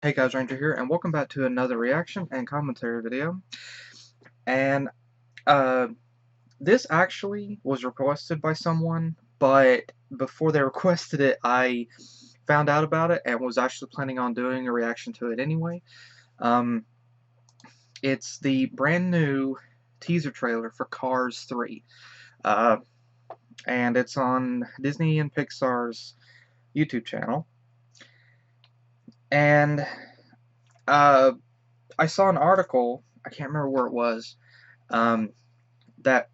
Hey guys, Ranger here, and welcome back to another reaction and commentary video. And uh, this actually was requested by someone, but before they requested it, I found out about it and was actually planning on doing a reaction to it anyway. Um, it's the brand new teaser trailer for Cars 3, uh, and it's on Disney and Pixar's YouTube channel. And uh, I saw an article, I can't remember where it was, um, that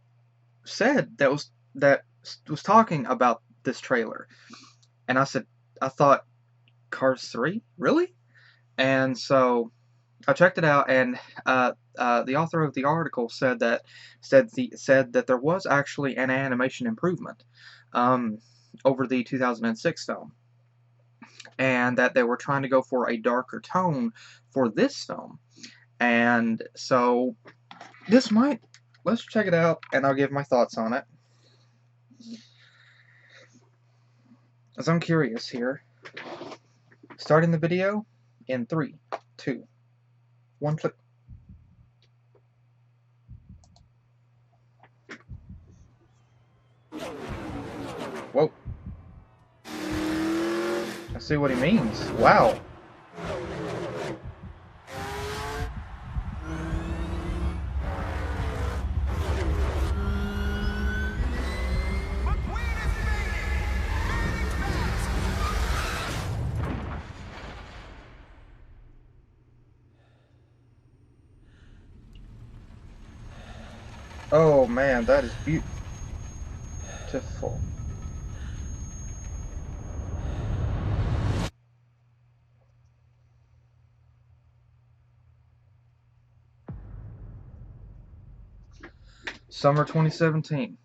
that was talking about this trailer, and I thought Cars 3, really? And so I checked it out, and the author of the article said that there was actually an animation improvement um, over the 2006 film, and that they were trying to go for a darker tone for this film, and so this might. Let's check it out, and I'll give my thoughts on it. As I'm curious here. Starting the video in 3, 2, 1, click. Whoa. I see what he means. Wow. Oh man, that is beautiful. Summer 2017.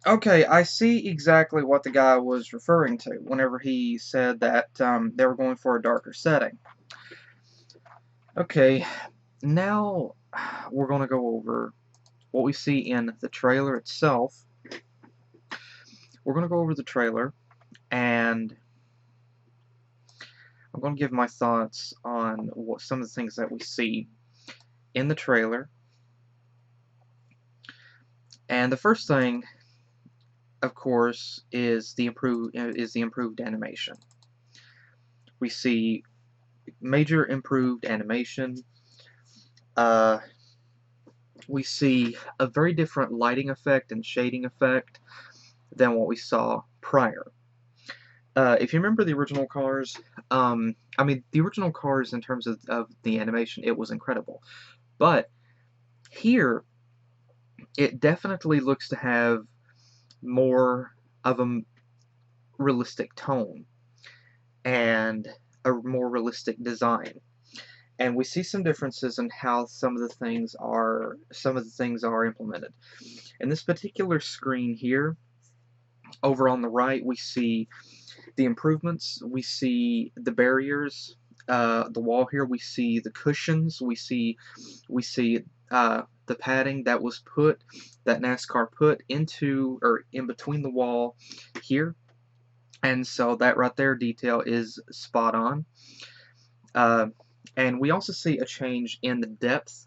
Okay, I see exactly what the guy was referring to whenever he said that they were going for a darker setting. Okay, now we're going to go over what we see in the trailer itself. We're going to go over the trailer, and I'm going to give my thoughts on what some of the things that we see in the trailer. And the first thing, of course, is the improved animation. We see major improved animation. Uh, we see a very different lighting effect and shading effect than what we saw prior. If you remember the original Cars, I mean, the original Cars in terms of the animation, it was incredible. But here, it definitely looks to have more of a realistic tone and a more realistic design. And we see some differences in how some of the things are implemented. In this particular screen here, over on the right, we see the improvements. We see the barriers, the wall here. We see the cushions. We see the padding that was put, that NASCAR put into or in between the wall here. And so that right there detail is spot on. Uh, and we also see a change in the depth.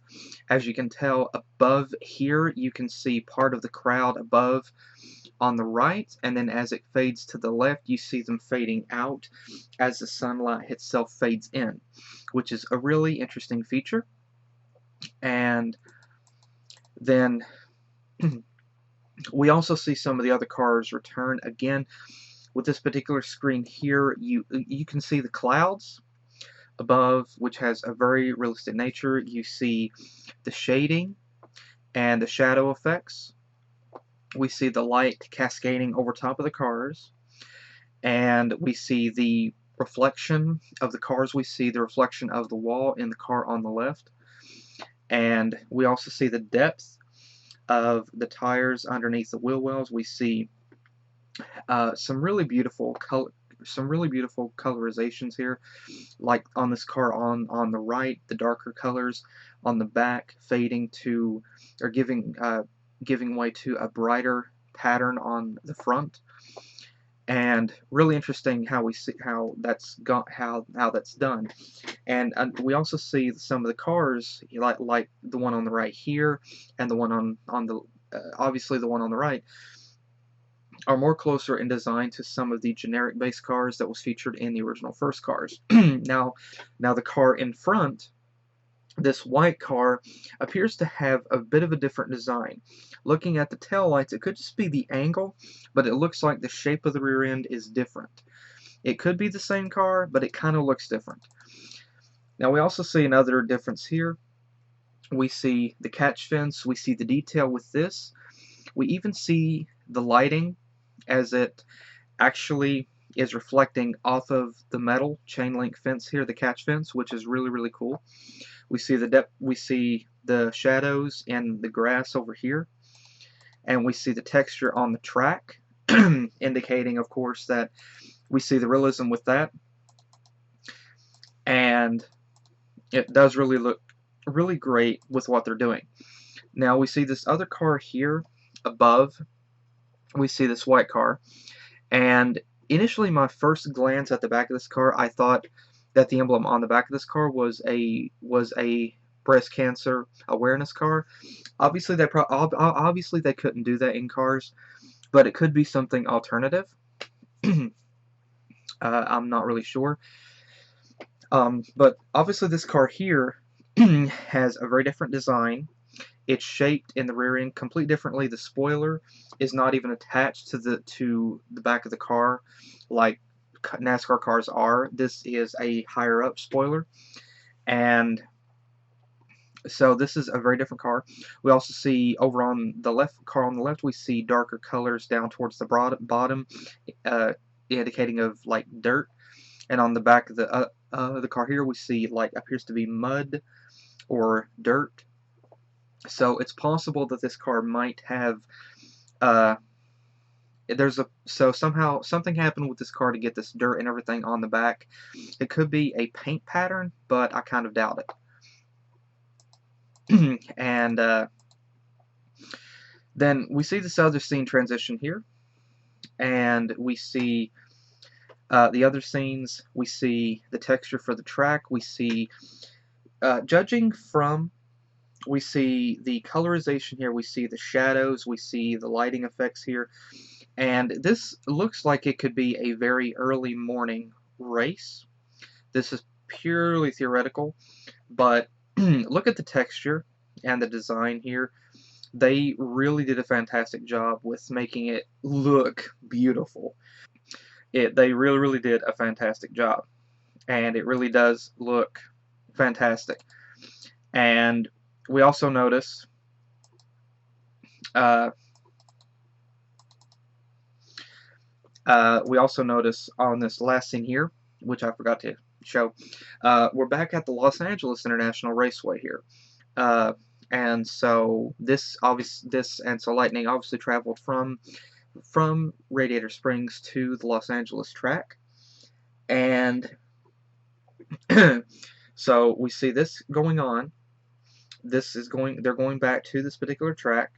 As you can tell above here, you can see part of the crowd above on the right, and then as it fades to the left, you see them fading out as the sunlight itself fades in, which is a really interesting feature. And then we also see some of the other cars return again. With this particular screen here, you can see the clouds above, which has a very realistic nature. You see the shading and the shadow effects. We see the light cascading over top of the cars, and we see the reflection of the cars. We see the reflection of the wall in the car on the left, and we also see the depth of the tires underneath the wheel wells. We see some really beautiful colorizations here, like on this car on the right, the darker colors on the back fading to, or giving way to a brighter pattern on the front. and really interesting how we see how that's done. And we also see some of the cars, like the one on the right here, and the one on the obviously the one on the right, are more closer in design to some of the generic base cars that was featured in the original first cars. now the car in front, this white car, appears to have a bit of a different design. Looking at the taillights, it could just be the angle, but it looks like the shape of the rear end is different. It could be the same car, but it kind of looks different. Now we also see another difference here. We see the catch fence, we see the detail with this. We even see the lighting as it actually is reflecting off of the metal chain link fence here, the catch fence, which is really, really cool. We see the depth, we see the shadows in the grass over here, and we see the texture on the track, indicating, of course, that we see the realism with that, and it does really look really great with what they're doing. Now we see this other car here above. We see this white car, and initially my first glance at the back of this car, I thought that the emblem on the back of this car was a breast cancer awareness car. Obviously they couldn't do that in cars, but it could be something alternative. I'm not really sure. But obviously this car here has a very different design. It's shaped in the rear end completely differently. The spoiler is not even attached to the back of the car like NASCAR cars are. This is a higher up spoiler, and so this is a very different car. We also see over on the left, we see darker colors down towards the bottom, indicating of like dirt. And on the back of the car here, we see like appears to be mud or dirt. So it's possible that this car might have so somehow something happened with this car to get this dirt and everything on the back. It could be a paint pattern, but I kind of doubt it. And then we see this other scene transition here, and we see the other scenes. We see the texture for the track. We see, judging from, we see the colorization here. We see the shadows. We see the lighting effects here. And this looks like it could be a very early morning race. This is purely theoretical, but look at the texture and the design here. They really did a fantastic job with making it look beautiful. They really, really did a fantastic job, and it really does look fantastic. And we also notice on this last scene here, which I forgot to show, we're back at the Los Angeles International Raceway here. And so Lightning obviously traveled from Radiator Springs to the Los Angeles track, and so we see this going on. They're going back to this particular track,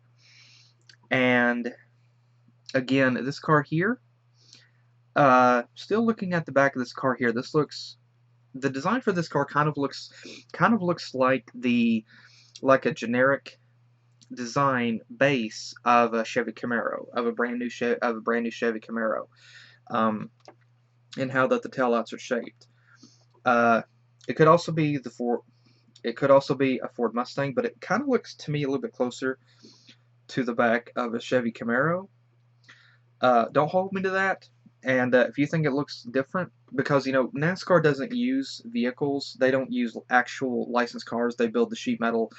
and again, this car here, still looking at the back of this car here, the design for this car kind of looks like a generic design base of a Chevy Camaro, of a brand new Chevy Camaro, and how that the taillights are shaped. It could also be a Ford Mustang, but it kind of looks to me a little bit closer to the back of a Chevy Camaro. Don't hold me to that. And if you think it looks different, because NASCAR doesn't use vehicles, they don't use actual licensed cars. They build the sheet metal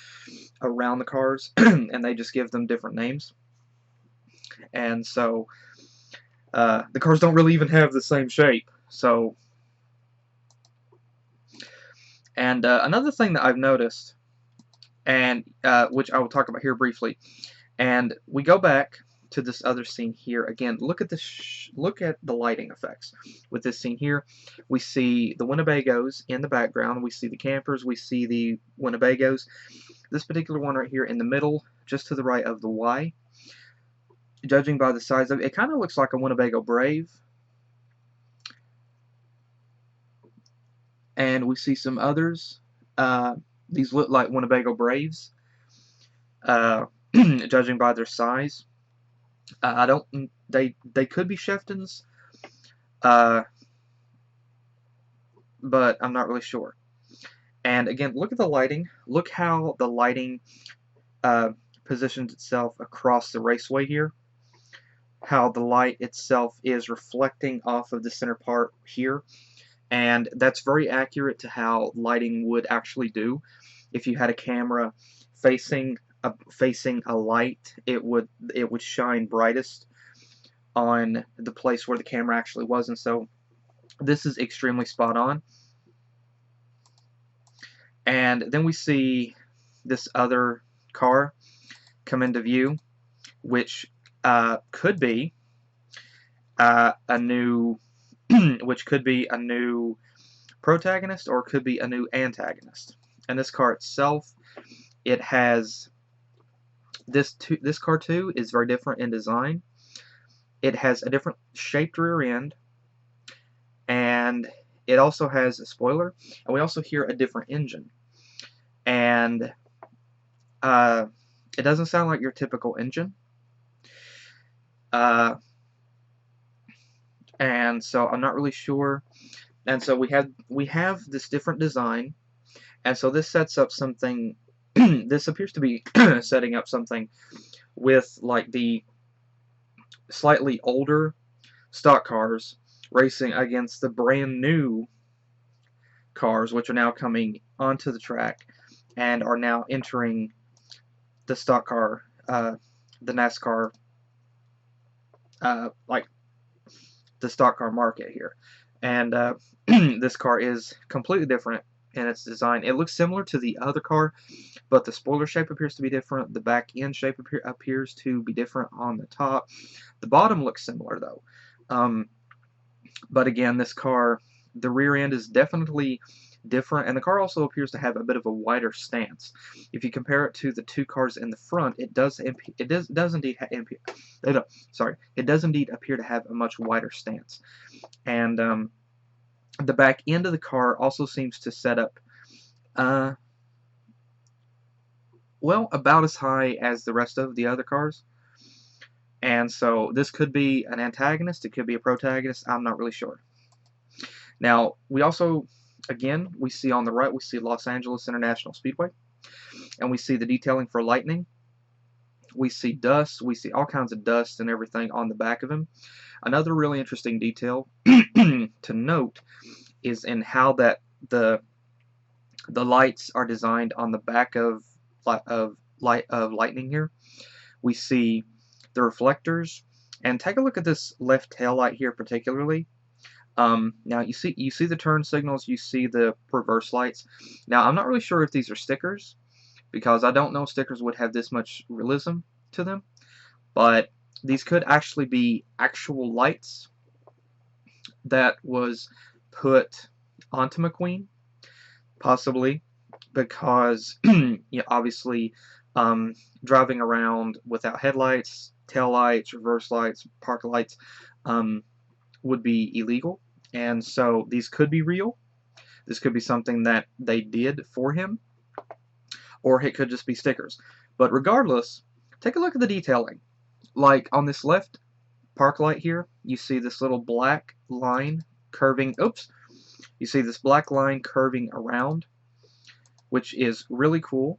around the cars, and they just give them different names. And so the cars don't really even have the same shape. So, and another thing that I've noticed, and which I will talk about here briefly, and we go back to this other scene here again. Look at the lighting effects with this scene here. We see the Winnebagos in the background. We see the campers. We see the Winnebagos. This particular one right here in the middle, just to the right of the Y. Judging by the size of it, it kind of looks like a Winnebago Brave. And we see some others. These look like Winnebago Braves, judging by their size. I don't. They could be Sheftons, but I'm not really sure. And again, look at the lighting. Look how the lighting uh, positions itself across the raceway here. How the light itself is reflecting off of the center part here. And that's very accurate to how lighting would actually do. If you had a camera facing a light, it would shine brightest on the place where the camera actually was, and so this is extremely spot on. And then we see this other car come into view, which could be a new which could be a new protagonist or could be a new antagonist. And this car itself, it has this car too is very different in design. It has a different shaped rear end, and it also has a spoiler, and we also hear a different engine. And it doesn't sound like your typical engine. And so I'm not really sure. And so we have this different design, and so this sets up something. This appears to be setting up something with like the slightly older stock cars racing against the brand new cars, which are now coming onto the track and are now entering the stock car, the NASCAR, like the stock car market here. And this car is completely different in its design. It looks similar to the other car, but the spoiler shape appears to be different. The back end shape appears to be different on the top. The bottom looks similar though. But again, this car, the rear end is definitely different, and the car also appears to have a bit of a wider stance. If you compare it to the two cars in the front, it does indeed appear to have a much wider stance. And the back end of the car also seems to set up well, about as high as the rest of the other cars. And so this could be an antagonist, it could be a protagonist, I'm not really sure. Now, we also, again, we see on the right, we see Los Angeles International Speedway, and we see the detailing for lightning. We see dust, we see all kinds of dust and everything on the back of him. Another really interesting detail to note is in how that the lights are designed on the back of lightning here. We see the reflectors, and take a look at this left tail light here particularly. Now you see the turn signals, you see the reverse lights. Now I'm not really sure if these are stickers, because I don't know stickers would have this much realism to them, but these could actually be actual lights that was put onto McQueen, possibly because obviously driving around without headlights, tail lights, reverse lights, park lights would be illegal, and so these could be real. This could be something that they did for him, or it could just be stickers. But regardless, take a look at the detailing. Like on this left park light here, you see this little black line curving, you see this black line curving around, which is really cool.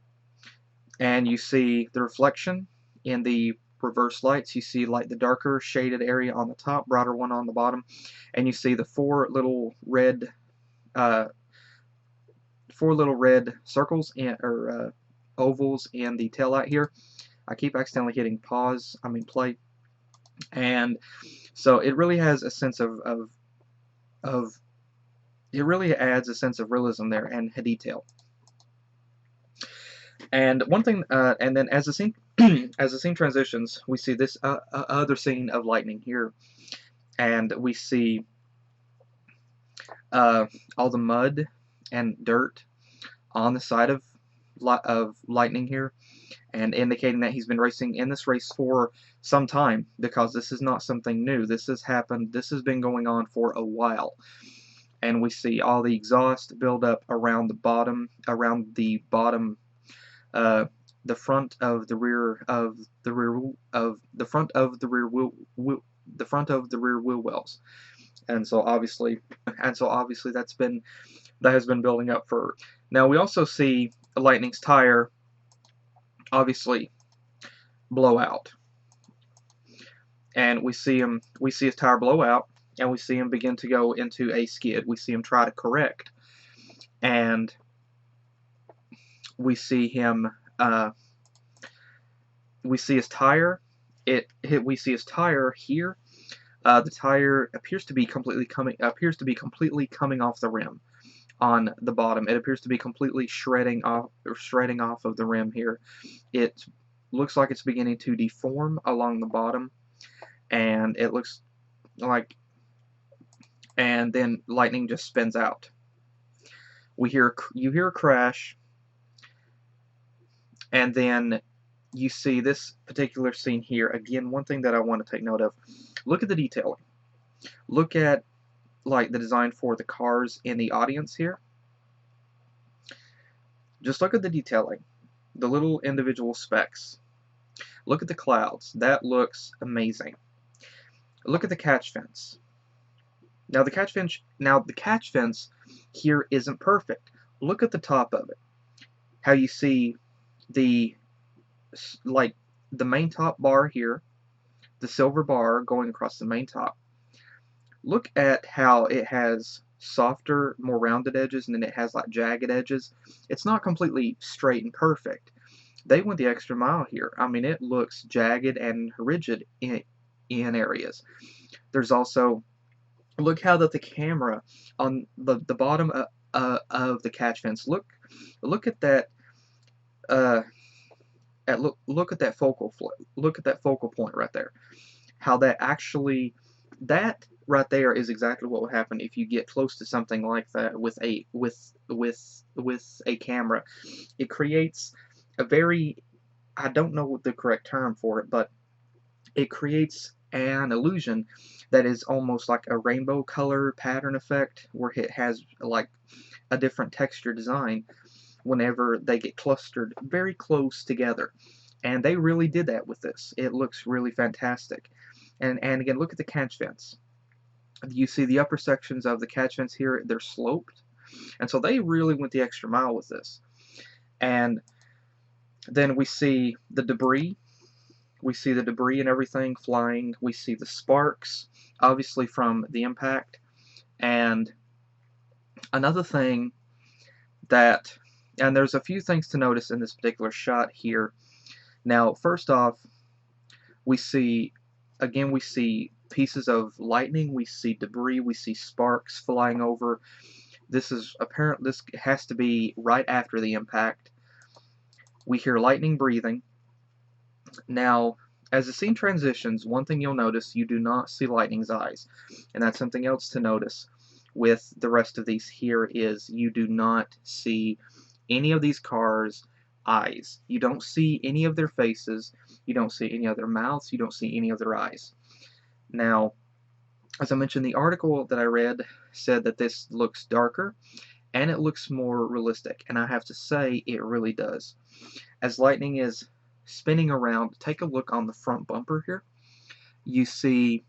And you see the reflection in the reverse lights. You see like the darker shaded area on the top, brighter one on the bottom, and you see the four little red circles or ovals in the tail light here. I keep accidentally hitting play, and so it really has a sense of it really adds a sense of realism there and detail. And one thing, and then as the scene as the scene transitions, we see this other scene of lightning here, and we see all the mud and dirt on the side of lightning here, and indicating that he's been racing in this race for some time, because this is not something new. This has happened. This has been going on for a while. and we see all the exhaust build up around the bottom, the front of the rear of the rear of the front of the rear the front of the rear wheel wells. And so obviously that has been building up for. Now we also see Lightning's tire obviously blow out, and we see his tire blow out, and we see him begin to go into a skid. We see him try to correct, and we see him we see his tire we see his tire here. The tire appears to be completely coming off the rim on the bottom. It appears to be completely shredding off of the rim here. It looks like it's beginning to deform along the bottom, and it looks like, and then Lightning just spins out. You hear a crash, and then you see this particular scene here. Again, one thing that I want to take note of, look at the detailing. Look at like the design for the cars in the audience here. Just look at the detailing, the little individual specks. Look at the clouds. That looks amazing. Look at the catch fence. Now the catch fence here isn't perfect. Look at the top of it. How you see the main top bar here, the silver bar going across the main top. Look at how it has softer, more rounded edges, and then it has like jagged edges. It's not completely straight and perfect. They went the extra mile here. I mean, it looks jagged and rigid in areas. There's also, look how that the camera on the bottom of the catch fence. Look at that. Look at that focal point right there. How that actually, that right there is exactly what would happen if you get close to something like that with a camera. It creates a very, I don't know the correct term for it, but it creates an illusion that is almost like a rainbow color pattern effect, where it has like a different texture design whenever they get clustered very close together. And they really did that with this. It looks really fantastic. And again, look at the catch fence. You see the upper sections of the catch fence here, they're sloped. And so they really went the extra mile with this. And then we see the debris. We see the debris and everything flying. We see the sparks, obviously from the impact. And another thing that, and there's a few things to notice in this particular shot here. Now, first off, we see pieces of lightning, we see debris, we see sparks flying over. This has to be right after the impact. We hear lightning breathing. Now, as the scene transitions, one thing you'll notice, you do not see Lightning's eyes. And that's something else to notice with the rest of these here, is you do not see any of these cars' eyes. You don't see any of their faces. You don't see any of their mouths. You don't see any of their eyes. Now, as I mentioned, the article that I read said that this looks darker and it looks more realistic. And I have to say, it really does. As Lightning is spinning around, take a look on the front bumper here. You see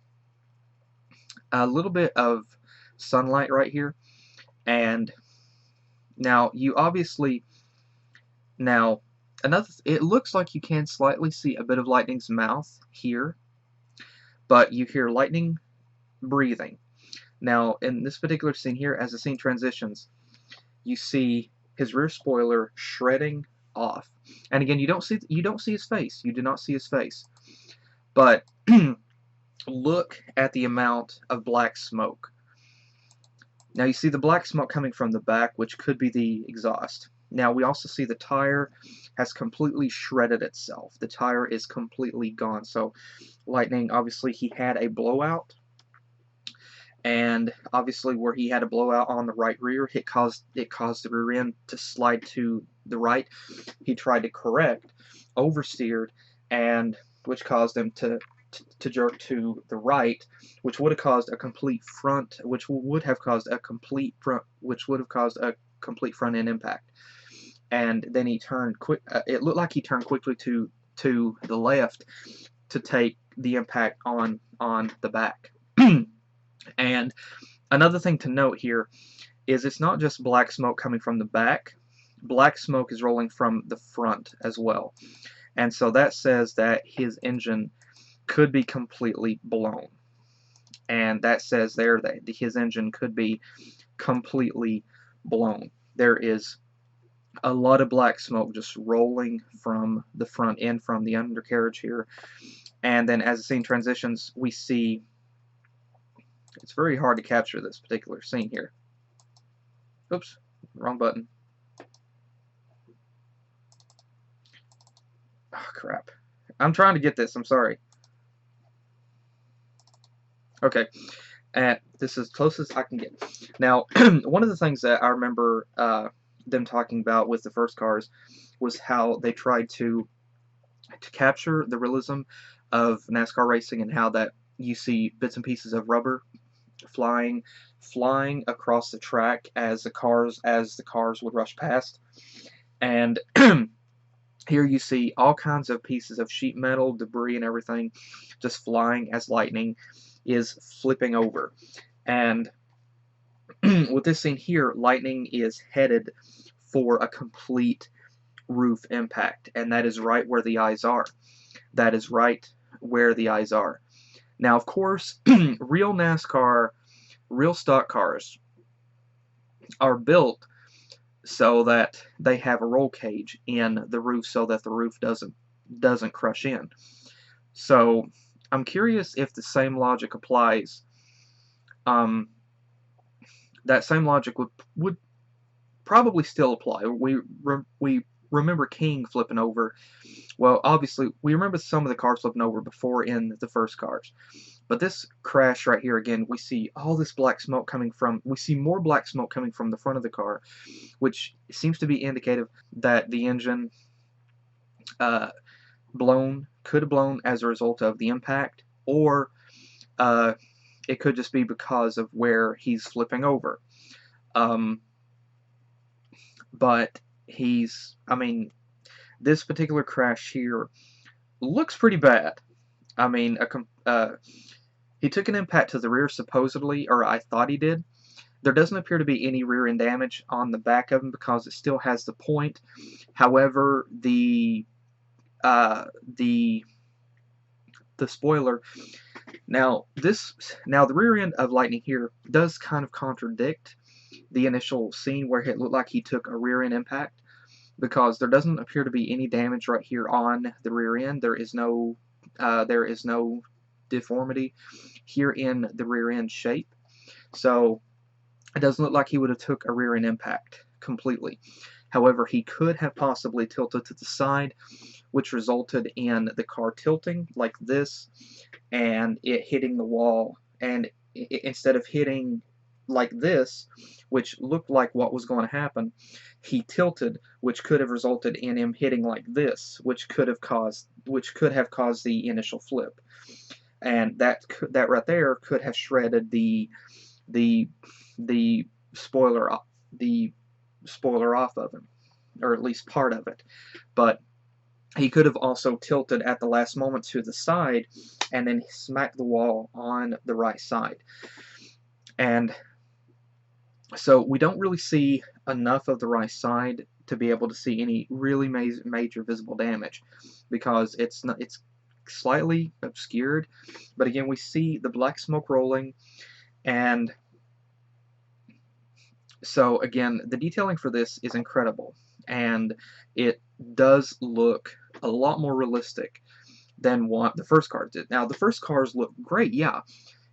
a little bit of sunlight right here, and now you obviously, it looks like you can slightly see a bit of Lightning's mouth here, but you hear Lightning breathing. Now in this particular scene here, as the scene transitions, you see his rear spoiler shredding off. And again, you don't see his face. You do not see his face. But look at the amount of black smoke. Now you see the black smoke coming from the back, which could be the exhaust. Now we also see the tire has completely shredded itself. The tire is completely gone. So Lightning, obviously he had a blowout, and obviously where he had a blowout on the right rear, it caused the rear end to slide to the right. He tried to correct, oversteered, and which caused him to to jerk to the right, which would have caused a complete front, which would have caused a complete front end impact. And then he turned quick. It looked like he turned quickly to the left to take the impact on the back. And another thing to note here is it's not just black smoke coming from the back. Black smoke is rolling from the front as well. And so that says that his engine could be completely blown. And that says there that his engine could be completely blown. There is a lot of black smoke just rolling from the front end, from the undercarriage here. And then as the scene transitions, we see, it's very hard to capture this particular scene here. Oops, wrong button. Oh, crap. I'm trying to get this, I'm sorry. Okay, this is as close as I can get. Now, one of the things that I remember them talking about with the first cars was how they tried to capture the realism of NASCAR racing, and how that you see bits and pieces of rubber flying across the track as the cars would rush past. And here you see all kinds of pieces of sheet metal, debris, and everything just flying as lightning is flipping over. And with this scene here, lightning is headed for a complete roof impact, and that is right where the eyes are. That is right where the eyes are. Now, of course, real NASCAR, real stock cars are built so that they have a roll cage in the roof so that the roof doesn't crush in. So I'm curious if the same logic applies. That same logic would probably still apply. We remember King flipping over. Well, obviously, we remember some of the cars flipping over before in the first cars. But this crash right here, again, we see all this black smoke coming from, we see more black smoke coming from the front of the car, which seems to be indicative that the engine could have blown as a result of the impact, or it could just be because of where he's flipping over. But I mean, this particular crash here looks pretty bad. I mean, he took an impact to the rear supposedly, or I thought he did. There doesn't appear to be any rear end damage on the back of him because it still has the point. However, the spoiler. Now the rear end of Lightning here does kind of contradict the initial scene where it looked like he took a rear end impact, because there doesn't appear to be any damage right here on the rear end. There is no deformity here in the rear end shape, so it doesn't look like he would have took a rear end impact completely. However, he could have possibly tilted to the side, which resulted in the car tilting like this and it hitting the wall, and instead of hitting like this, which looked like what was going to happen, he tilted, which could have resulted in him hitting like this, which could have caused the initial flip. And that right there could have shredded the spoiler off of him, or at least part of it. But he could have also tilted at the last moment to the side and then smacked the wall on the right side. And so we don't really see enough of the right side to be able to see any really major visible damage, because it's slightly obscured. But again, we see the black smoke rolling, and so again, the detailing for this is incredible, and it does look a lot more realistic than what the first cars did. Now, the first cars look great, yeah.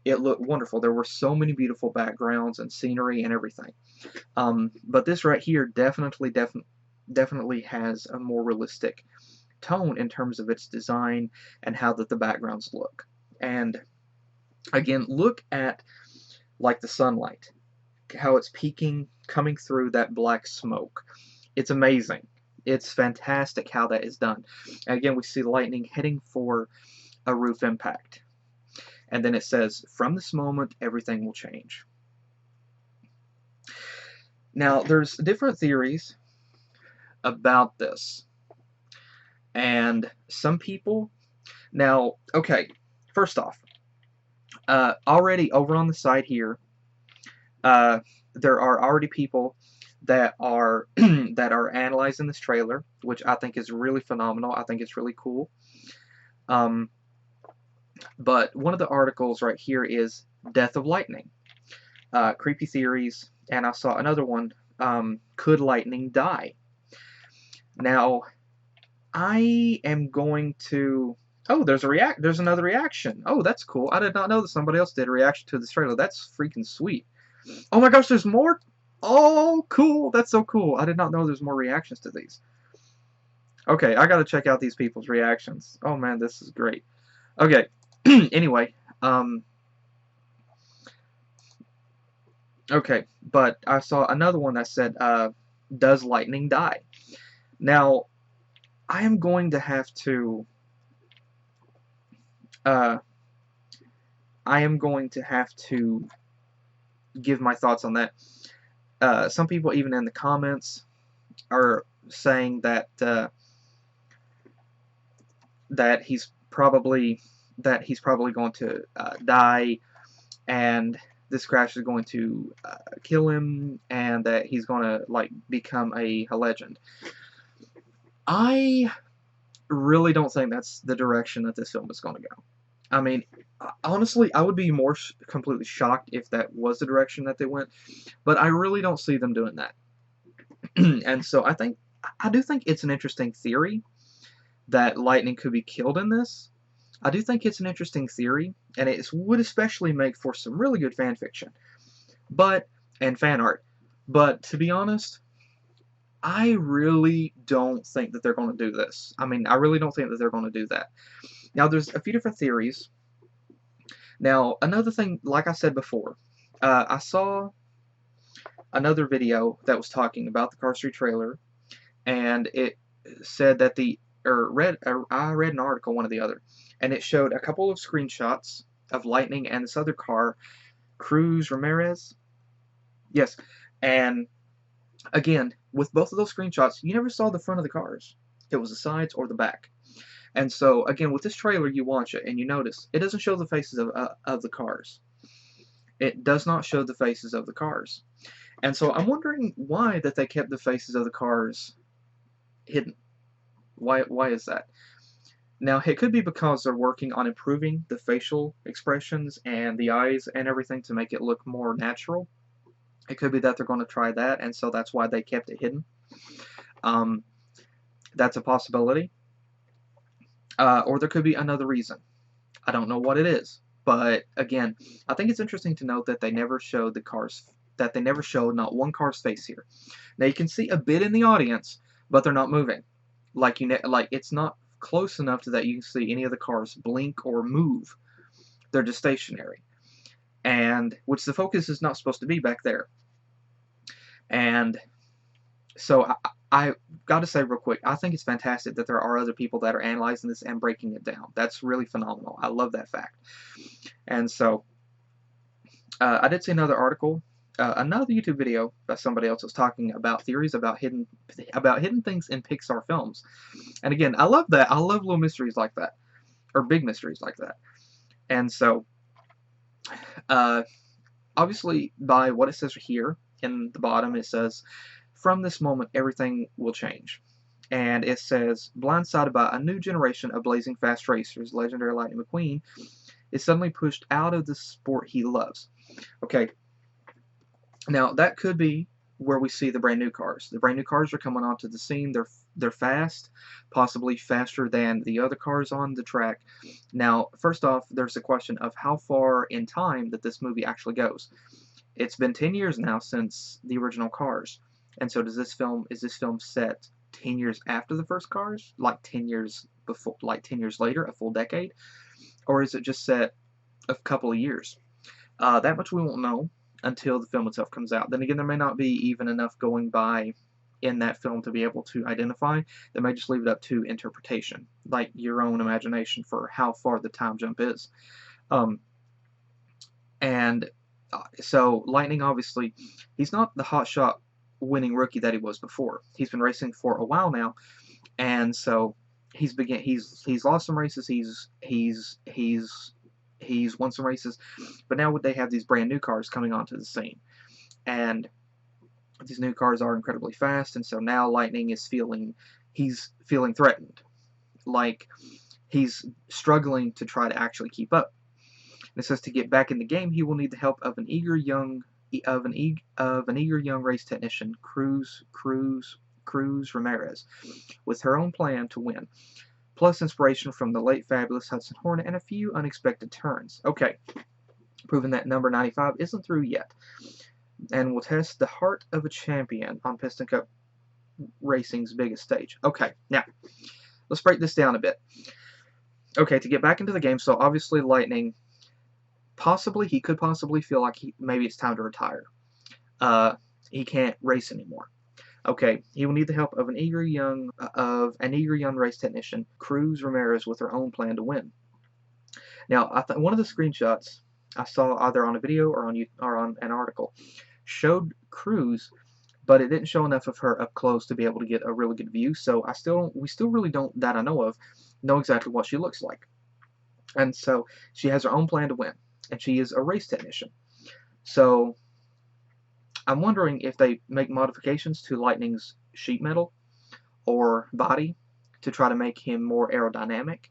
It looked wonderful. There were so many beautiful backgrounds and scenery and everything. But this right here definitely has a more realistic tone in terms of its design and how the backgrounds look. And again, look at like the sunlight, how it's peeking, coming through that black smoke. It's amazing. It's fantastic how that is done. And again, we see lightning heading for a roof impact. And then it says, from this moment, everything will change. Now, there's different theories about this. And some people, now, okay, first off, already over on the side here, there are already people that are that are analyzing this trailer, which I think is really phenomenal. I think it's really cool. But one of the articles right here is Death of Lightning, creepy theories, and I saw another one, could lightning die? Now, I am going to. Oh, there's another reaction. Oh, that's cool. I did not know that somebody else did a reaction to this trailer. That's freaking sweet. Oh my gosh, there's more. Oh, cool. That's so cool. I did not know there's more reactions to these. Okay, I gotta check out these people's reactions. Oh man, this is great. Okay. Anyway, okay, but I saw another one that said, does lightning die? Now, I am going to have to, I am going to have to give my thoughts on that. Some people, even in the comments, are saying that that he's probably going to die, and this crash is going to kill him, and that he's going to like become a legend. I really don't think that's the direction that this film is going to go. I mean, honestly, I would be more completely shocked if that was the direction that they went, but I really don't see them doing that. And so I do think it's an interesting theory that lightning could be killed in this. I do think it's an interesting theory, and it would especially make for some really good fan fiction, and fan art. But to be honest, I really don't think that they're going to do this. I mean, I really don't think that they're going to do that. Now, there's a few different theories. Now, another thing, like I said before, I saw another video that was talking about the Cars 3 trailer, and it said that I read an article, one or the other, and it showed a couple of screenshots of Lightning and this other car, Cruz Ramirez. Yes, and again, with both of those screenshots, you never saw the front of the cars. It was the sides or the back. And so, again, with this trailer, you watch it, and you notice it doesn't show the faces of the cars. It does not show the faces of the cars. And so I'm wondering why that they kept the faces of the cars hidden. Why is that? Now, it could be because they're working on improving the facial expressions and the eyes and everything to make it look more natural. It could be that they're going to try that, and so that's why they kept it hidden. That's a possibility. Or there could be another reason. I don't know what it is. But, again, I think it's interesting to note that they never showed not one car's face here. Now, you can see a bit in the audience, but they're not moving. Like it's not close enough to that you can see any of the cars blink or move. They're just stationary. And which the focus is not supposed to be back there. And so I got to say real quick, I think it's fantastic that there are other people that are analyzing this and breaking it down. That's really phenomenal. I love that fact. And so I did see another article, another YouTube video by somebody else was talking about theories about hidden things in Pixar films. And again, I love that. I love little mysteries like that, or big mysteries like that. And so, obviously, by what it says here in the bottom, it says, from this moment, everything will change. And it says, blindsided by a new generation of blazing fast racers, legendary Lightning McQueen is suddenly pushed out of the sport he loves. Okay, now that could be where we see the brand new cars. The brand new cars are coming onto the scene. They're fast, possibly faster than the other cars on the track. Now, first off, there's a question of how far in time that this movie actually goes. It's been 10 years now since the original Cars. And so is this film set 10 years after the first Cars? Like 10 years before, like 10 years later, a full decade? Or is it just set a couple of years? That much we won't know until the film itself comes out. Then again, there may not be even enough going by in that film to be able to identify. They may just leave it up to interpretation, like your own imagination for how far the time jump is. And so Lightning, obviously, he's not the hotshot winning rookie that he was before. He's been racing for a while now, and so he's lost some races. He's won some races, but now they have these brand new cars coming onto the scene, and these new cars are incredibly fast, and so now Lightning is feeling threatened, like he's struggling to try to actually keep up. And it says to get back in the game, he will need the help of an eager young race technician, Cruz Ramirez, with her own plan to win, plus inspiration from the late fabulous Hudson Hornet and a few unexpected turns. Okay, proving that number 95 isn't through yet, and will test the heart of a champion on Piston Cup Racing's biggest stage. Okay, now let's break this down a bit. Okay, to get back into the game, so obviously Lightning, he could possibly feel like maybe it's time to retire. He can't race anymore. Okay, he will need the help of an eager young race technician, Cruz Ramirez, with her own plan to win. Now, one of the screenshots I saw either on a video or on an article showed Cruz, but it didn't show enough of her up close to be able to get a really good view. So we still really don't, that I know exactly what she looks like. And so she has her own plan to win, and she is a race technician. So I'm wondering if they make modifications to Lightning's sheet metal or body to try to make him more aerodynamic.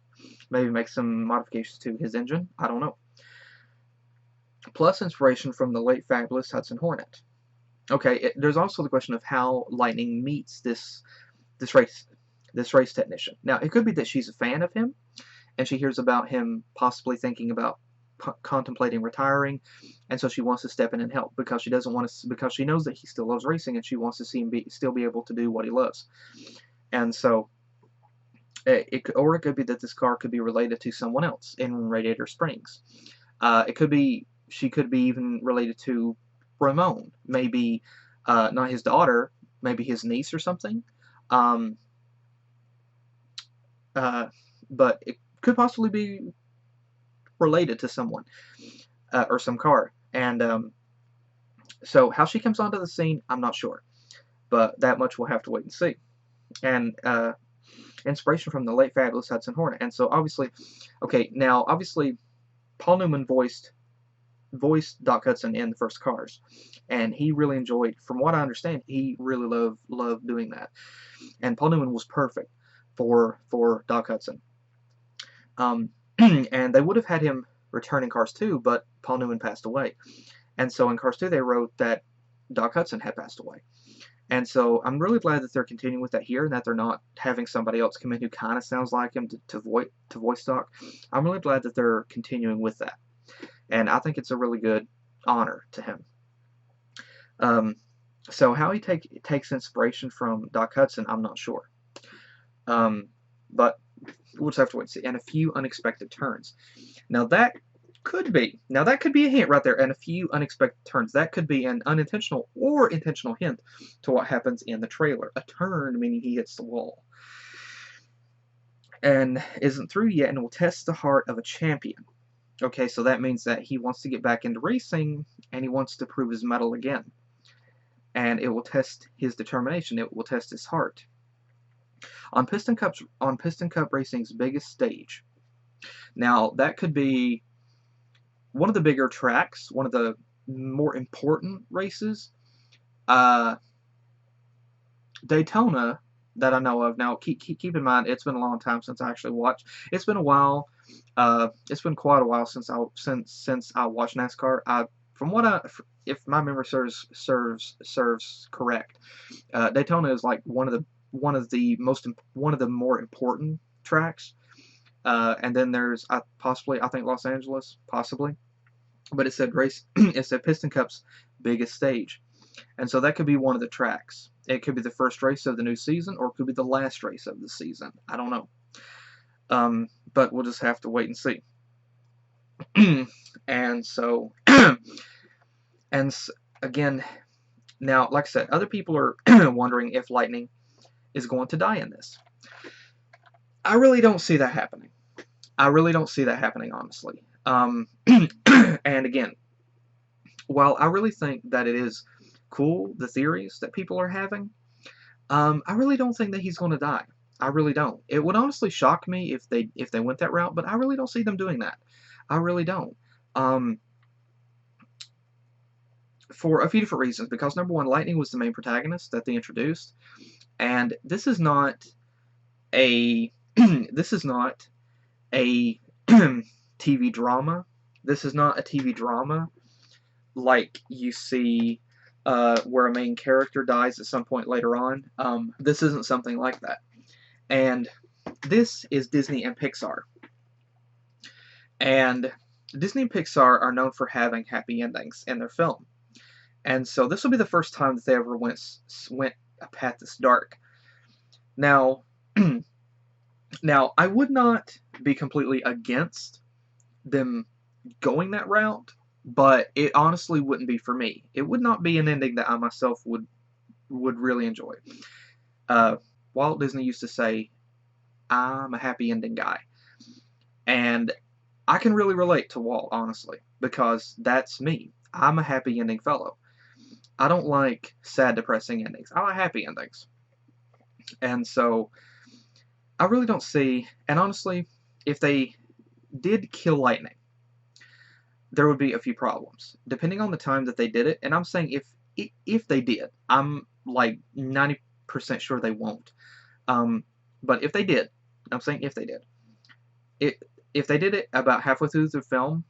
Maybe make some modifications to his engine. I don't know. Plus inspiration from the late fabulous Hudson Hornet. Okay, there's also the question of how Lightning meets this race technician. Now, it could be that she's a fan of him, and she hears about him possibly thinking about contemplating retiring, and so she wants to step in and help because she knows that he still loves racing, and she wants to see him still be able to do what he loves. And so it could be that this car could be related to someone else in Radiator Springs. It could be she could be even related to Ramon, maybe not his daughter, maybe his niece or something. But it could possibly be related to someone or some car. And so how she comes onto the scene, I'm not sure, but that much we'll have to wait and see. And inspiration from the late fabulous Hudson Hornet. And so obviously, Paul Newman voiced Doc Hudson in the first Cars, and he really enjoyed, from what I understand, he really loved doing that. And Paul Newman was perfect for Doc Hudson. And they would have had him return in Cars 2, but Paul Newman passed away. And so in Cars 2 they wrote that Doc Hudson had passed away. And so I'm really glad that they're continuing with that here, and that they're not having somebody else come in who kind of sounds like him to voice Doc. I'm really glad that they're continuing with that. And I think it's a really good honor to him. So how he takes inspiration from Doc Hudson, I'm not sure. But we'll just have to wait and see. And a few unexpected turns. Now that could be a hint right there. And a few unexpected turns. That could be an unintentional or intentional hint to what happens in the trailer. A turn meaning he hits the wall. And isn't through yet, and will test the heart of a champion. Okay, so that means that he wants to get back into racing, and he wants to prove his mettle again. And it will test his determination. It will test his heart. On Piston Cup Racing's biggest stage. Now, that could be one of the bigger tracks, one of the more important races. Daytona, that I know of. Now, keep in mind, it's been a long time since I actually watched. It's been a while. It's been quite a while since I watched NASCAR. If my memory serves correct, Daytona is like one of the more important tracks. And then there's I think Los Angeles, possibly, but it said Piston Cup's biggest stage, and so that could be one of the tracks. It could be the first race of the new season, or it could be the last race of the season. I don't know. But we'll just have to wait and see. And so, again, Now, like I said, other people are wondering if Lightning is going to die in this. I really don't see that happening. I really don't see that happening, honestly. And again, while I really think that it is cool, the theories that people are having, I really don't think that he's going to die. I really don't. It would honestly shock me if they went that route, but I really don't see them doing that. I really don't. For a few different reasons. Because number one, Lightning was the main protagonist that they introduced, and this is not a this is not a TV drama. This is not a TV drama like you see where a main character dies at some point later on. This isn't something like that. And this is Disney and Pixar. And Disney and Pixar are known for having happy endings in their film. And so this will be the first time that they ever went a path this dark. Now, now I would not be completely against them going that route, but it honestly wouldn't be for me. It would not be an ending that I myself would really enjoy. Walt Disney used to say, "I'm a happy ending guy," and I can really relate to Walt, honestly, because that's me. I'm a happy ending fellow. I don't like sad, depressing endings. I like happy endings. And so, I really don't see, and honestly, if they did kill Lightning, there would be a few problems, depending on the time that they did it, and I'm saying if they did, I'm like 90% sure they won't. But if they did, I'm saying if they did, if they did it about halfway through the film,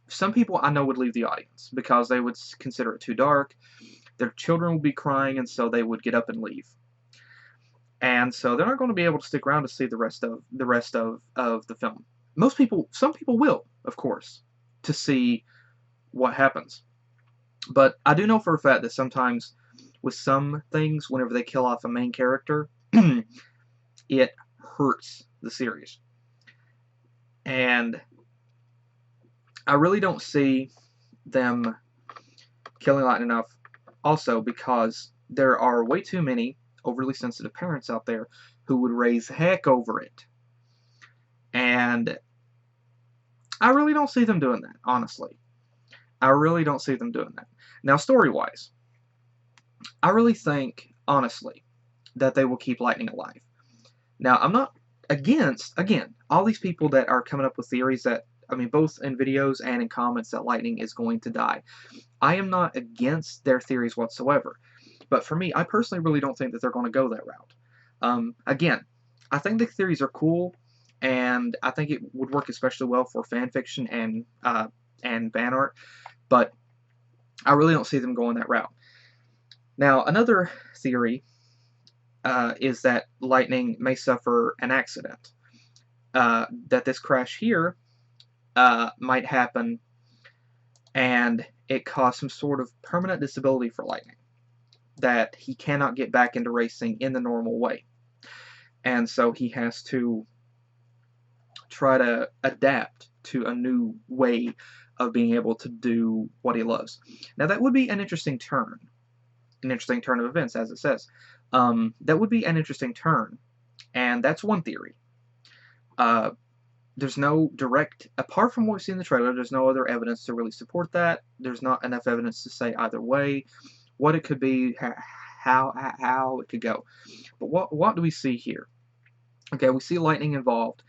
some people I know would leave the audience because they would consider it too dark. Their children would be crying, and so they would get up and leave. And so they're not going to be able to stick around to see the rest of the film. Some people will, of course, to see what happens. But I do know for a fact that sometimes with some things, whenever they kill off a main character, it hurts the series. And I really don't see them killing Lightning enough, also because there are way too many overly sensitive parents out there who would raise heck over it. And I really don't see them doing that, honestly. I really don't see them doing that. Now, story-wise, I really think, honestly, that they will keep Lightning alive. Now, I'm not against, again, all these people that are coming up with theories that, I mean, both in videos and in comments, that Lightning is going to die. I am not against their theories whatsoever. But for me, I personally really don't think that they're going to go that route. Again, I think the theories are cool, and I think it would work especially well for fan fiction and fan art, but I really don't see them going that route. Now, another theory is that Lightning may suffer an accident. That this crash here might happen, and it cause some sort of permanent disability for Lightning, that he cannot get back into racing in the normal way. And so he has to try to adapt to a new way of being able to do what he loves. Now that would be an interesting turn of events, as it says. That would be an interesting turn, and that's one theory. There's no direct, apart from what we see in the trailer, there's no other evidence to really support that. There's not enough evidence to say either way what it could be, how it could go. But what do we see here? Okay, we see Lightning involved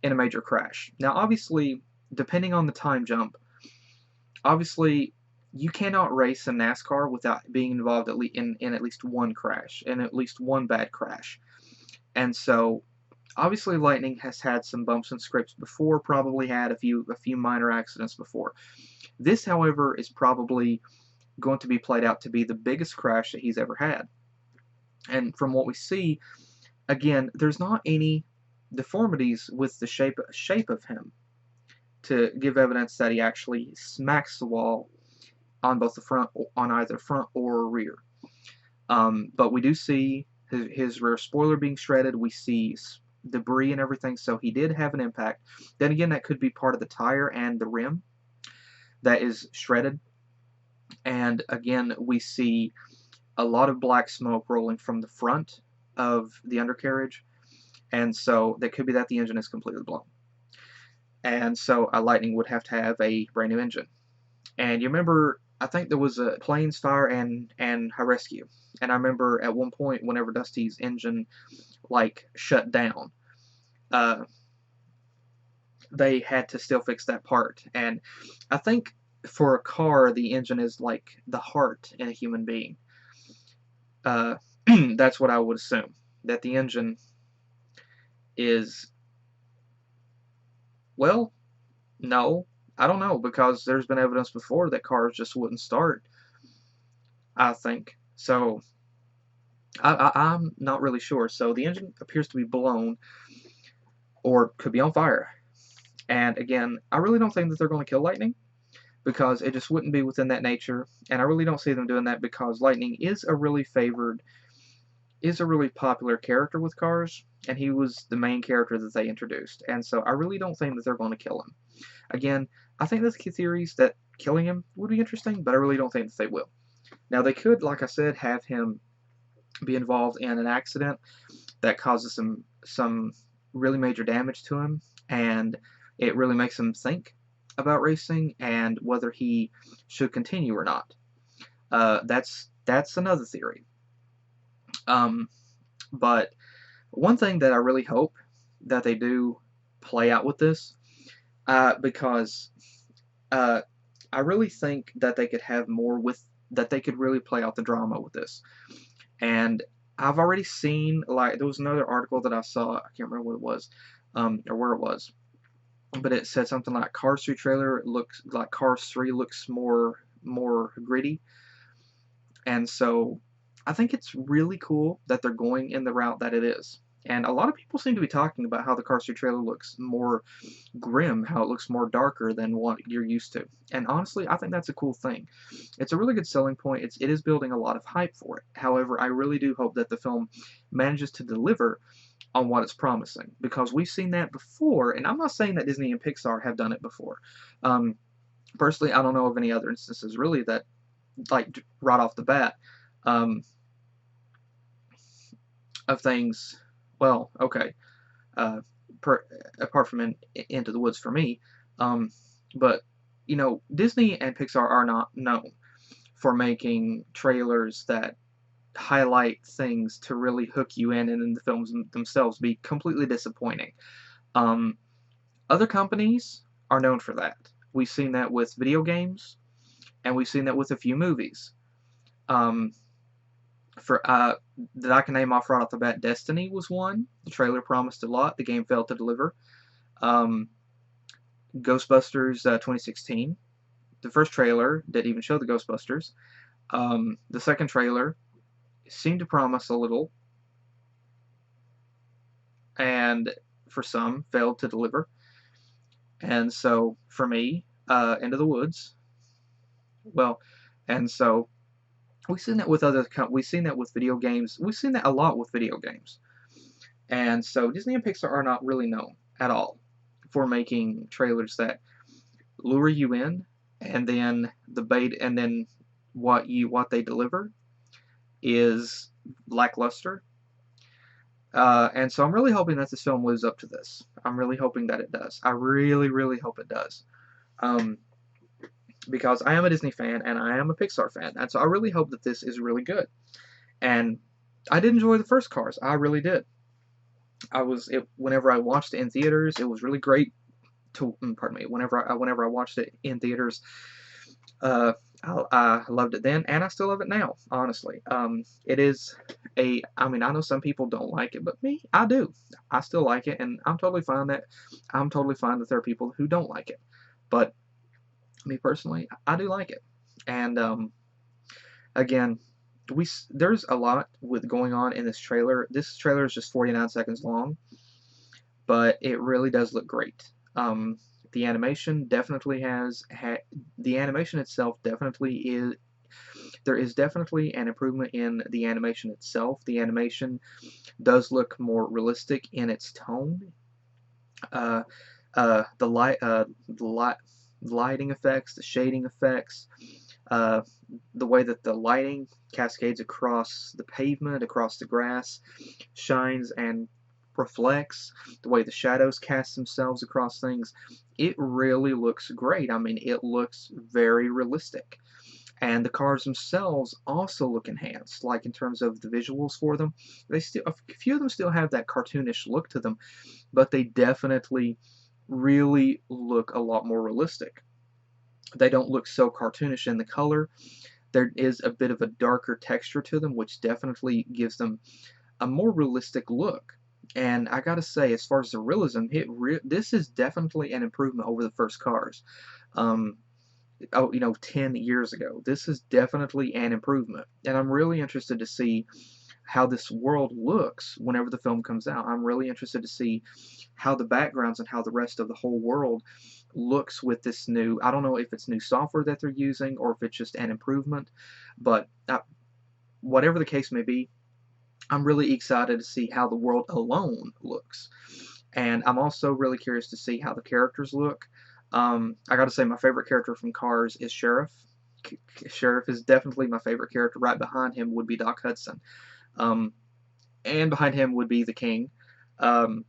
in a major crash. Now, obviously, depending on the time jump, obviously, you cannot race in NASCAR without being involved in at least one crash, in at least one bad crash. And so, obviously, Lightning has had some bumps and scrapes before, probably had a few minor accidents before. This, however, is probably going to be played out to be the biggest crash that he's ever had. And from what we see, again, there's not any deformities with the shape of him to give evidence that he actually smacks the wall on both the front, on either front or rear. But we do see his rear spoiler being shredded. We see debris and everything, so he did have an impact. Then again, that could be part of the tire and the rim that is shredded. And again, we see a lot of black smoke rolling from the front of the undercarriage, and so that could be that the engine is completely blown. And so a Lightning would have to have a brand new engine. And you remember, I think there was a planes, fire, and a rescue. And I remember at one point, whenever Dusty's engine like shut down, uh, they had to still fix that part. And I think for a car, the engine is like the heart in a human being. That's what I would assume. That the engine is, well, no, I don't know, because there's been evidence before that cars just wouldn't start, I think. So I'm not really sure. So the engine appears to be blown or could be on fire. And again, I really don't think that they're going to kill Lightning, because it just wouldn't be within that nature. And I really don't see them doing that, because Lightning is a really popular character with cars, and he was the main character that they introduced. And so I really don't think that they're going to kill him. Again, I think there's theories that killing him would be interesting, but I really don't think that they will. Now, they could, like I said, have him be involved in an accident that causes some really major damage to him, and it really makes him think about racing and whether he should continue or not. That's another theory. But one thing that I really hope that they do play out with this, because I really think that they could have more that they could really play out the drama with this. And I've already seen, like, there was another article that I saw, I can't remember what it was, or where it was, but it said something like Cars 3 trailer looks like Cars 3 looks more gritty. And so I think it's really cool that they're going in the route that it is. And a lot of people seem to be talking about how the Cars 3 trailer looks more grim, how it looks more darker than what you're used to. And honestly, I think that's a cool thing. It's a really good selling point. It is building a lot of hype for it. However, I really do hope that the film manages to deliver on what it's promising, because we've seen that before, and I'm not saying that Disney and Pixar have done it before. Personally, I don't know of any other instances really that, like, right off the bat, um, of things. Well, okay, uh, apart from Into the Woods for me, but you know, Disney and Pixar are not known for making trailers that highlight things to really hook you in, and then the films themselves be completely disappointing. Um, Other companies are known for that. We've seen that with video games, and we've seen that with a few movies. Um, for that I can name off the bat, Destiny was one. The trailer promised a lot. The game failed to deliver. Um, Ghostbusters 2016. The first trailer didn't even show the Ghostbusters. The second trailer seemed to promise a little, and for some failed to deliver. And so for me, Into the Woods, well, and so we've seen that with we've seen that with video games. We've seen that a lot with video games. And so Disney and Pixar are not really known at all for making trailers that lure you in, and then the bait, and then what they deliver is lackluster. And so I'm really hoping that this film lives up to this. I'm really hoping that it does. I really, really hope it does. Because I am a Disney fan and I am a Pixar fan, and so I really hope that this is really good. And I did enjoy the first Cars. I really did. Whenever I watched it in theaters, it was really great to, pardon me, whenever I watched it in theaters, I loved it then, and I still love it now, honestly. It is I mean, I know some people don't like it, but me, I do. I still like it, and I'm totally fine that there are people who don't like it. But me personally, I do like it. And again, there's a lot with going on in this trailer. This trailer is just 49 seconds long, but it really does look great. The animation definitely the animation itself definitely is. There is definitely an improvement in the animation itself. The animation does look more realistic in its tone. The lighting effects, the shading effects, Uh, the way that the lighting cascades across the pavement, across the grass, shines and reflects, the way the shadows cast themselves across things, it really looks great. I mean, it looks very realistic. And the cars themselves also look enhanced, like in terms of the visuals for them. They still, a few of them still have that cartoonish look to them, but they definitely really look a lot more realistic. They don't look so cartoonish in the color. There is a bit of a darker texture to them, which definitely gives them a more realistic look. And I gotta say, as far as the realism, this is definitely an improvement over the first Cars. Um, 10 years ago. This is definitely an improvement. And I'm really interested to see how this world looks whenever the film comes out. I'm really interested to see how the backgrounds and how the rest of the whole world looks with this new, I don't know if it's new software that they're using or if it's just an improvement, but whatever the case may be, I'm really excited to see how the world alone looks. And I'm also really curious to see how the characters look. I gotta say, my favorite character from Cars is Sheriff. Sheriff is definitely my favorite character. Right behind him would be Doc Hudson. Um, and behind him would be the King. Um,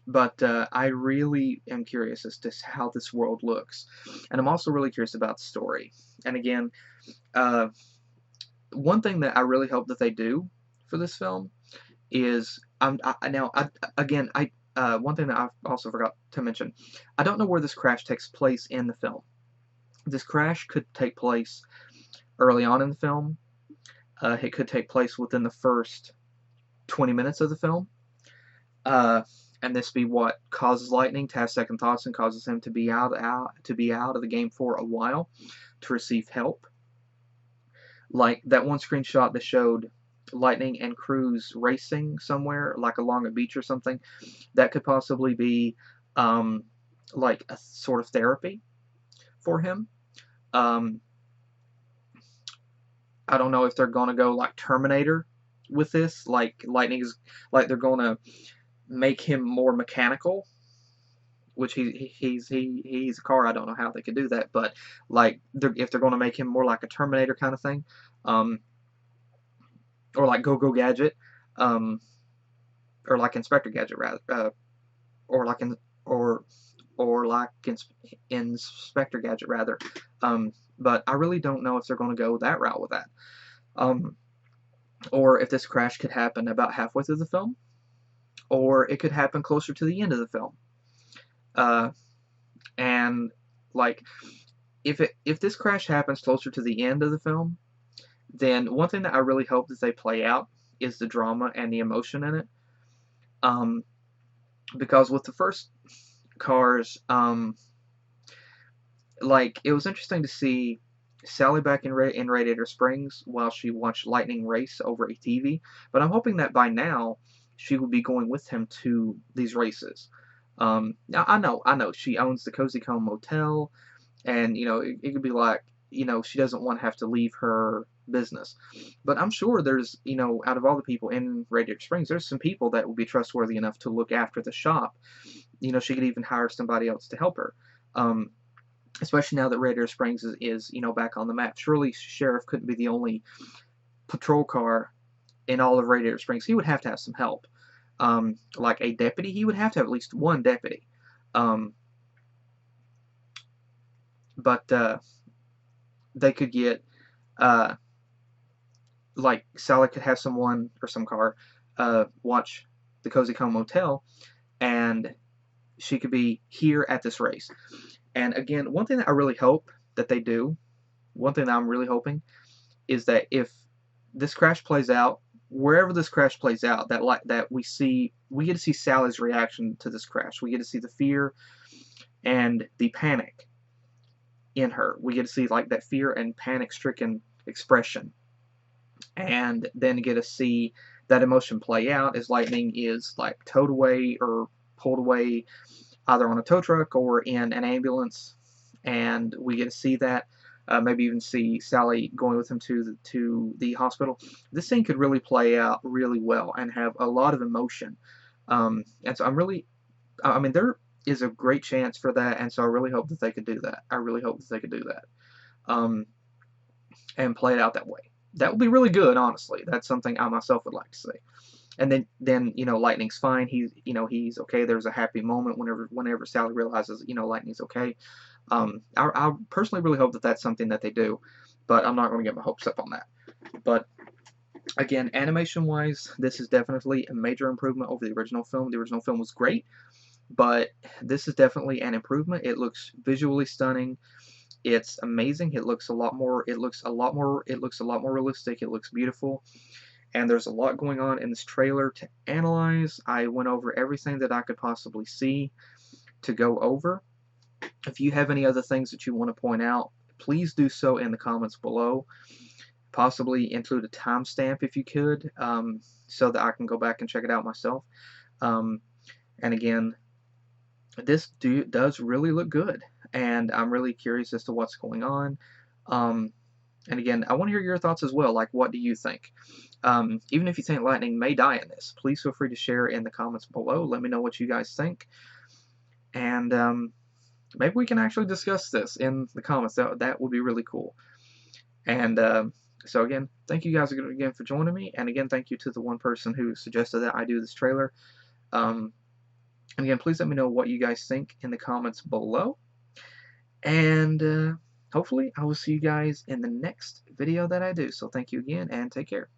but I really am curious as to how this world looks. And I'm also really curious about the story. And again, uh, one thing that I really hope that they do for this film is again I one thing that I also forgot to mention. I don't know where this crash takes place in the film. This crash could take place early on in the film. It could take place within the first 20 minutes of the film. Uh, and this be what causes Lightning to have second thoughts and causes him to be out of the game for a while to receive help. Like that one screenshot that showed Lightning and Cruz racing somewhere, like along a beach or something. That could possibly be um, like a sort of therapy for him. Um, I don't know if they're gonna go like Terminator with this, like Lightning's, like they're gonna make him more mechanical, which he's a car. I don't know how they could do that, but like if they're gonna make him more like a Terminator kind of thing, um, or like Go Gadget, um, or like Inspector Gadget rather, or like in or like Inspector Gadget rather. But I really don't know if they're going to go that route with that. Um, or if this crash could happen about halfway through the film, or it could happen closer to the end of the film. Uh, and like if this crash happens closer to the end of the film, then one thing that I really hope that they play out is the drama and the emotion in it. Um, because with the first Cars, like it was interesting to see Sally back in Radiator Springs while she watched Lightning race over a TV. But I'm hoping that by now she would be going with him to these races. Now I know she owns the Cozy Comb Motel, and it could be like she doesn't want to have to leave her business. But I'm sure there's out of all the people in Radiator Springs, there's some people that would be trustworthy enough to look after the shop. She could even hire somebody else to help her. Um, Especially now that Radiator Springs is back on the map. Surely Sheriff couldn't be the only patrol car in all of Radiator Springs. He would have to have some help. Like a deputy, he would have to have at least one deputy. Um, but they could get uh, like Sally could have someone or some car watch the Cozy Comb Motel, and she could be here at this race. And again, one thing that I really hope that they do, one thing that I'm really hoping is that if this crash plays out, wherever this crash plays out, that we get to see Sally's reaction to this crash. We get to see the fear and the panic in her. We get to see like that fear and panic-stricken expression, and then get to see that emotion play out as Lightning is like towed away or pulled away either on a tow truck or in an ambulance, and we get to see that. Maybe even see Sally going with him to the hospital. This scene could really play out really well and have a lot of emotion. And so I mean, there is a great chance for that, and so I really hope that they could do that. I really hope that they could do that. and play it out that way. That would be really good, honestly. That's something I myself would like to see. And then Lightning's fine. He's okay. There's a happy moment whenever Sally realizes Lightning's okay. I personally really hope that that's something that they do, but I'm not going to get my hopes up on that. But again, animation-wise, this is definitely a major improvement over the original film. The original film was great, but this is definitely an improvement. It looks visually stunning. It's amazing. It looks a lot more. It looks a lot more. It looks a lot more realistic. It looks beautiful. And there's a lot going on in this trailer to analyze. I went over everything that I could possibly see to go over. If you have any other things that you want to point out, please do so in the comments below. Possibly include a timestamp if you could, so that I can go back and check it out myself. And again, this does really look good, and I'm really curious as to what's going on. And again, I want to hear your thoughts as well. Like, what do you think? Even if you think Lightning may die in this, please feel free to share in the comments below. Let me know what you guys think. And maybe we can actually discuss this in the comments. That would be really cool. And so again, thank you guys again for joining me. And again, thank you to the one person who suggested that I do this trailer. And again, please let me know what you guys think in the comments below. And hopefully I will see you guys in the next video that I do. So thank you again, and take care.